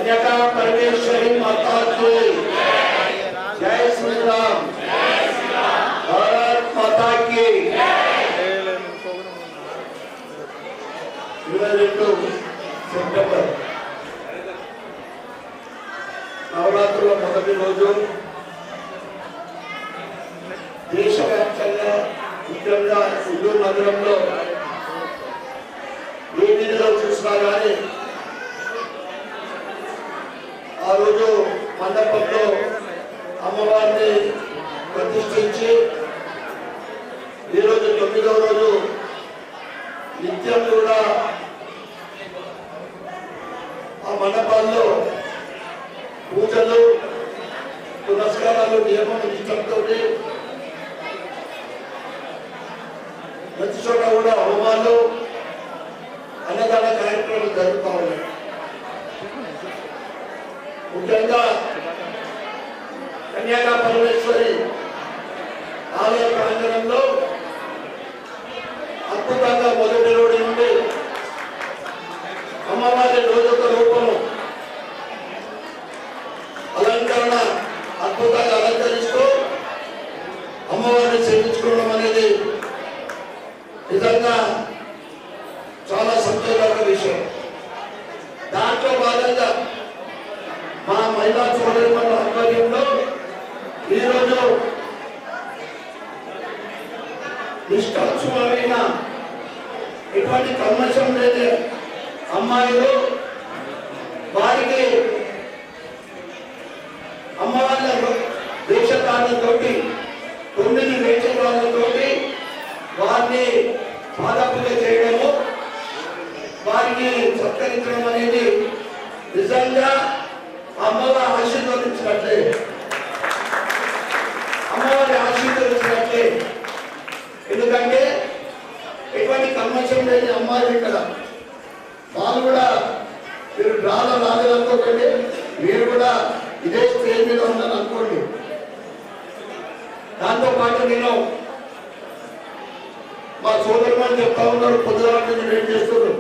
कन्या परमेश्वरी माता की जय श्री राम। भारत माता की 22 సెప్టెంబర్ నవరాత్రుల మొదటి రోజు దేశవ్యాప్తంగా ముఖ్యంగా నెల్లూరు నగరంలో ఏ వీధిలో చూసినా కానీ ఆ రోజు మండపంలో అమ్మవారిని ప్రతిష్ఠించి ఈరోజు 9వ రోజు నిత్యం కూడా ఆ మండపాల్లో పూజలు పునస్కారాలు నియమం నిష్టంతో ప్రతి చోట కూడా హోమాలు అన్నదాన కార్యక్రమాలు జరుగుతూ ఉన్నాయి. ముఖ్యంగా కన్యా పరమేశ్వరి ఆలయ ప్రాంగణంలో అద్భుతంగా మొదటి రోజు నుండి అమ్మవారి రోజొక రూపము అలంకరణ అద్భుతంగా అలంకరిస్తూ అమ్మవారిని సేవించుకోవడం అనేది నిజంగా చాలా సంతోషకర విషయం. దాంట్లో భాగంగా మా మహిళా సోదరుల ఆధ్వర్యంలో ఈరోజు నిష్కల్మషమైన ఎటువంటి కల్మషం లేని అమ్మాయిలు వారికి అమ్మవారి వేషధారణతోటి 9 వేషధారణతోటి వారిని పాదపూజ చేయడము వారిని సత్కరించడం అనేది నిజంగా అమ్మవారి ఆశీర్వదించినట్లే ఎందుకంటే ఎటువంటి కల్మషం లేని అమ్మాయిలు ఇక్కడ వాళ్ళు కూడా మీరు డ్రాలో రాలేదనుకోకండి, మీరు కూడా ఇదే స్టేజ్ మీద ఉందని అనుకోండి. దాంతోపాటు నేను మా సోదరుమని చెప్తా ఉన్నారు, పొద్దున వెయిట్ చేస్తున్నారు.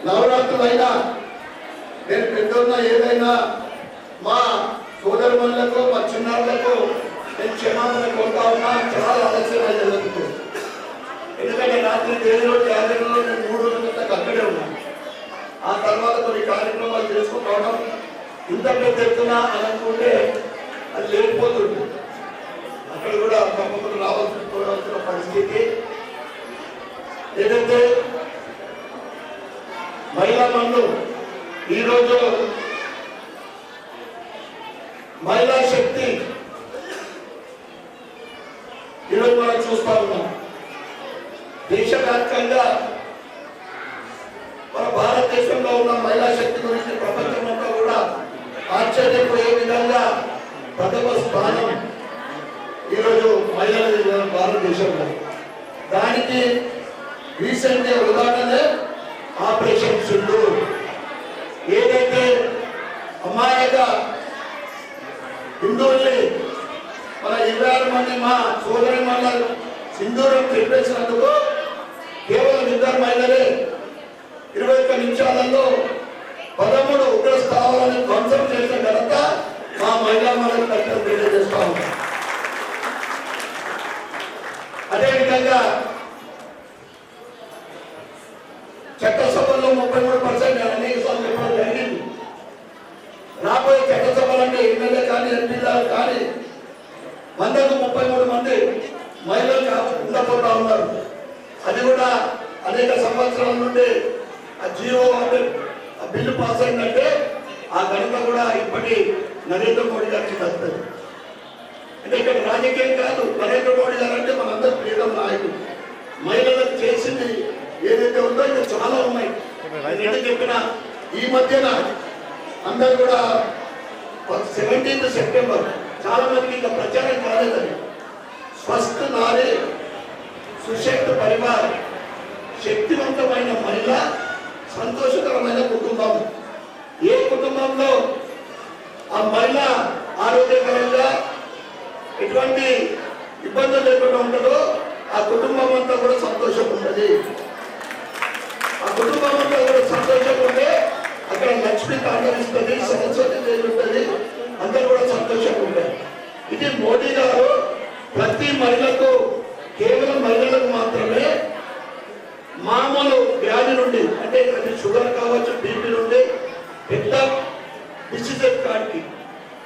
నవరాత్రులైనా నేను పెద్దన్నా ఏదైనా మా సోదరుమణులకు మా చిన్నారులకు నేను క్షమాపణ కోరుతా ఉన్నా. చాలా ఆలస్యం జరుగుతుంది. ఎందుకంటే రాత్రి 7 రోజులు 50 రోజులు నేను 3 రోజుల అక్కడే ఉన్నాను. ఆ తర్వాత కొన్ని కార్యక్రమాలు చేసుకోవడం ఇంత పెద్ద ఎత్తున అనుకుంటే అది లేకపోతుంది. అక్కడ కూడా తప్పకుండా రావాల్సిన పరిస్థితి. ఏదైతే మహిళా మన్ను ఈరోజు మహిళా శక్తి ఈరోజు మనం చూస్తా ఉన్నాం. దేశవ్యాప్తంగా మన భారతదేశంలో ఉన్న మహిళా శక్తి గురించి ప్రపంచమంతా కూడా ఆశ్చర్యపోయే విధంగా ప్రథమ స్థానం ఈరోజు మహిళల భారతదేశంలో. దానికి రీసెంట్ ఉదాహరణే ఆపరేషన్ సింధూర్. ఏదైతే అమాయక హిందువుల్ని మన 26 మంది మా సోదరి మహిళలు సింధూరం చెప్పేసినందుకు కేవలం 2 మహిళలే 21 నిమిషాలలో 13 ఉగ్ర స్థావరాలను ధ్వంసం చేసిన ఘనత మా మహిళా మహిళలు తెలియజేస్తా ఉన్నాం. అదేవిధంగా చట్టసభల్లో 33% అనేక సార్లు చెప్పడం జరిగింది. రాబోయే చట్టసభలంటే ఎమ్మెల్యే కానీ ఎంపీలు కానీ 100కు 33 మంది మహిళలు ఉండబోతా ఉన్నారు. అది కూడా అనేక సంవత్సరాల నుండి ఆ జీవో ఆ బిల్లు పాస్ అయిందంటే ఆ ఘనత కూడా ఇప్పటి నరేంద్ర మోడీ గారికి వస్తుంది. అంటే ఇక్కడ రాజకీయం కాదు, నరేంద్ర మోడీ గారు అంటే మనందరూ ప్రియతమ నాయకుడు. మహిళలకు చేసింది ఏదైతే ఉందో ఇంకా చాలా ఉన్నాయి. నేను చెప్పిన ఈ మధ్యన అందరూ కూడా 17 సెప్టెంబర్ చాలా మందికి ఇంకా ప్రచారం కాలేదని స్వస్థ నారీ సుశక్త పరివార్, శక్తివంతమైన మహిళ, సంతోషకరమైన కుటుంబం. ఏ కుటుంబంలో ఆ మహిళ ఆరోగ్యకరంగా ఎటువంటి ఇబ్బందులు లేకుండా ఉంటుందో ఆ కుటుంబం అంతా కూడా సంతోషంగా ఉంటుంది. ఆ కుటుంబం అంతా కూడా సంతోషంగా ఉంటే అక్కడ లక్ష్మి లక్ష్మి తాండవిస్తుంది, సరస్వతి దేవి ఉంటుంది, అందరూ కూడా సంతోషంగా ఉంటారు. ఇది మోడీ గారు ప్రతి మహిళకు, కేవలం మహిళలకు మాత్రమే మామూలు వ్యాధి నుండి, అంటే అది షుగర్ కావచ్చు, బీపీ నుండి పెద్ద డిసీజెస్ కాడికి,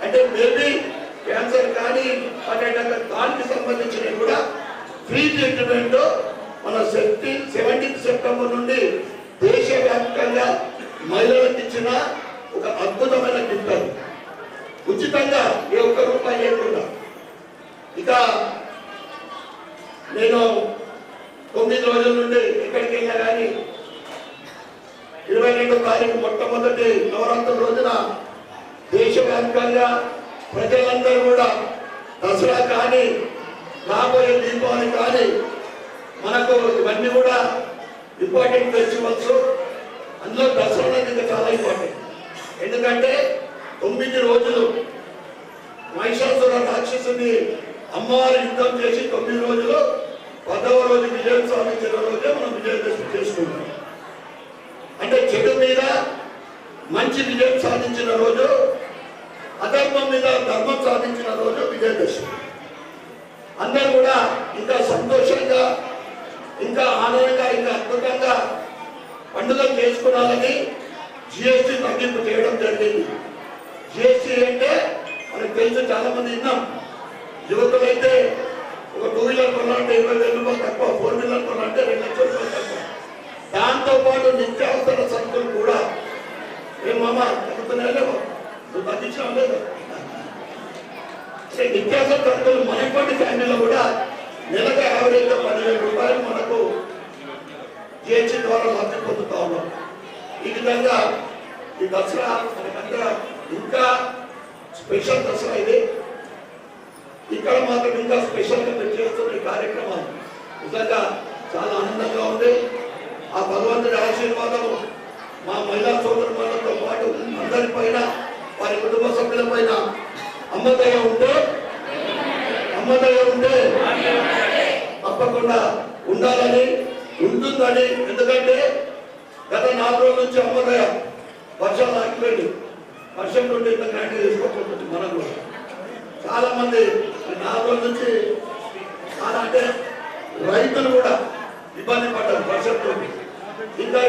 అంటే బేబీ క్యాన్సర్ కానీ దానికి సంబంధించినవి కూడా ఫ్రీ ట్రీట్మెంట్ మన 17th సెప్టెంబర్ నుండి దేశవ్యాప్తంగా మహిళలకు ఇచ్చిన ఒక అద్భుతమైన గిఫ్ట్. ఉచితంగా ఏ ఒక్క రూపాయి లేకుండా. ఇక నేను 9 రోజుల నుండి ఎక్కడికి వెళ్ళా కానీ 22వ తారీఖు మొట్టమొదటి నవరాత్రుల రోజున దేశవ్యాప్తంగా ప్రజలందరూ కూడా దసరా కానీ, రాబోయే దీపావళి కానీ, మనకు ఇవన్నీ కూడా ఇంపార్టెంట్ ఫెస్టివల్స్. అందులో దసరా అనేది చాలా ఇంపార్టెంట్. ఎందుకంటే 9 రోజులు మహిషాసుర రాక్షసుని అమ్మవారు యుద్ధం చేసి 9 రోజులు 10వ రోజు విజయం సాధించిన రోజే మనం విజయదశమి చేసుకుంటాం. అంటే చెడు మీద మంచి విజయం సాధించిన రోజు, అధర్మం మీద ధర్మం సాధించిన రోజు విజయదశమి. అందరూ కూడా ఇంకా సంతోషంగా, ఇంకా ఆనందంగా, ఇంకా అద్భుతంగా పండుగలు చేసుకున్నాలని జిఎస్టీ తగ్గింపు చేయడం జరిగింది. జిఎస్టీ అంటే మనకు తెలుసు, చాలా మంది విన్నాం. యువకులైతే ఒక 2 వీలర్ కొనాలంటే 20,000 రూపాయలు తక్కువ, 4 వీలర్ కొనాలంటే 2 లక్షల రూపాయలు తక్కువ. దాంతోపాటు నిత్యావసర సరుకులు కూడా ఏం మామ తగ్గుతున్నాయో లేవో, నువ్వు తగ్గించడం లేదు. నిత్యావసర సరుకులు మనటువంటి ఫ్యామిలీలో కూడా నెలకు యావరేజ్గా 10,000 రూపాయలు మనకు జిఎస్టీ ద్వారా లబ్ధి పొందుతా ఉన్నాం. ఈ విధంగా ఈ దసరా మనకంతా ఇంకా స్పెషల్ దసరా ఇది. ఇక్కడ మాత్రం ఇంకా స్పెషల్గా మీరు చేస్తున్న ఈ కార్యక్రమం నిజంగా చాలా ఆనందంగా ఉంది. ఆ భగవంతుడి ఆశీర్వాదము మా మహిళా సోదరులతో పాటు అందరిపైన, వారి కుటుంబ సభ్యులపైన అమ్మదయ ఉంటే తప్పకుండా ఉండాలని, ఉంటుందని. ఎందుకంటే గత 4 రోజుల నుంచి అమ్మదయ వర్షాలు ఆగిపోయింది. వర్షం నుండి ఇంత గ్రాండ్ చేసుకోకపోతుంది. మనం కూడా చాలా మంది 4 రోజుల నుంచి చాలా, అంటే రైతులు కూడా ఇబ్బంది పడ్డారు వర్షంతో. ఇంకా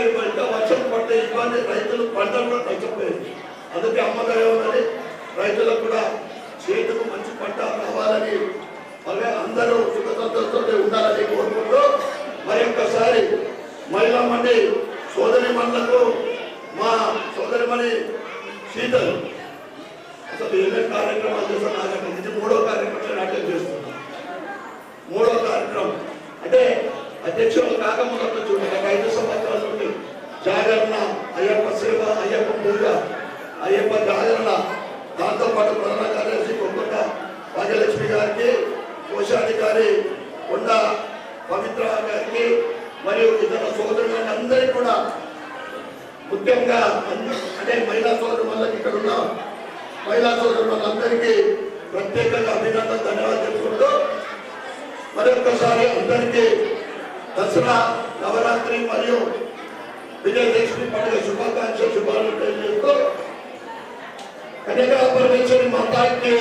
వర్షం పడితే ఇబ్బంది, రైతులు పంటలు కూడా నష్టపోయింది. అందుకే అమ్మదయ ఉన్నది. రైతులకు కూడా చేతుకు మంచి పంట రావాలని, మళ్ళీ అందరూ సుఖ సంతోషంతో ఉండాలని కోరుకుంటూ మరి ఒక్కసారి మహిళా మండి సోదరి మనులకు, మా సోదరిమణి శీతలు అసలు ఏమేమి కార్యక్రమాలు చేస్తాను నాకు ఇది 3వ కార్యక్రమం నాట్యం చేస్తున్నాను. 3వ కార్యక్రమం అంటే అధ్యక్షులు కాకముందు చూడండి, 5 సంవత్సరాల నుండి జాగరణ, అయ్యప్ప సేవ, అయ్యప్ప పూజ, అయ్యప్ప జాగరణ, దాంతోపాటు ప్రధాన కార్యదర్శి కొత్త రాజలక్ష్మి గారికి, కోశాధికారి కొండ పవిత్ర గారికి మరియు ఇతర సోదరులు అందరికీ కూడా, ముఖ్యంగా అంటే మహిళా సోదరు వాళ్ళకి ఇక్కడ ఉన్న మహిళా సోదరు వాళ్ళందరికీ ప్రత్యేకంగా అభినందన, ధన్యవాదాలు తెలుపుకుంటూ మరొకసారి అందరికీ దసరా, నవరాత్రి మరియు విజయదశమి పండుగ శుభాకాంక్షలు, శుభాలు తెలియజేస్తూ కన్యకా పరమేశ్వరి మాతాకి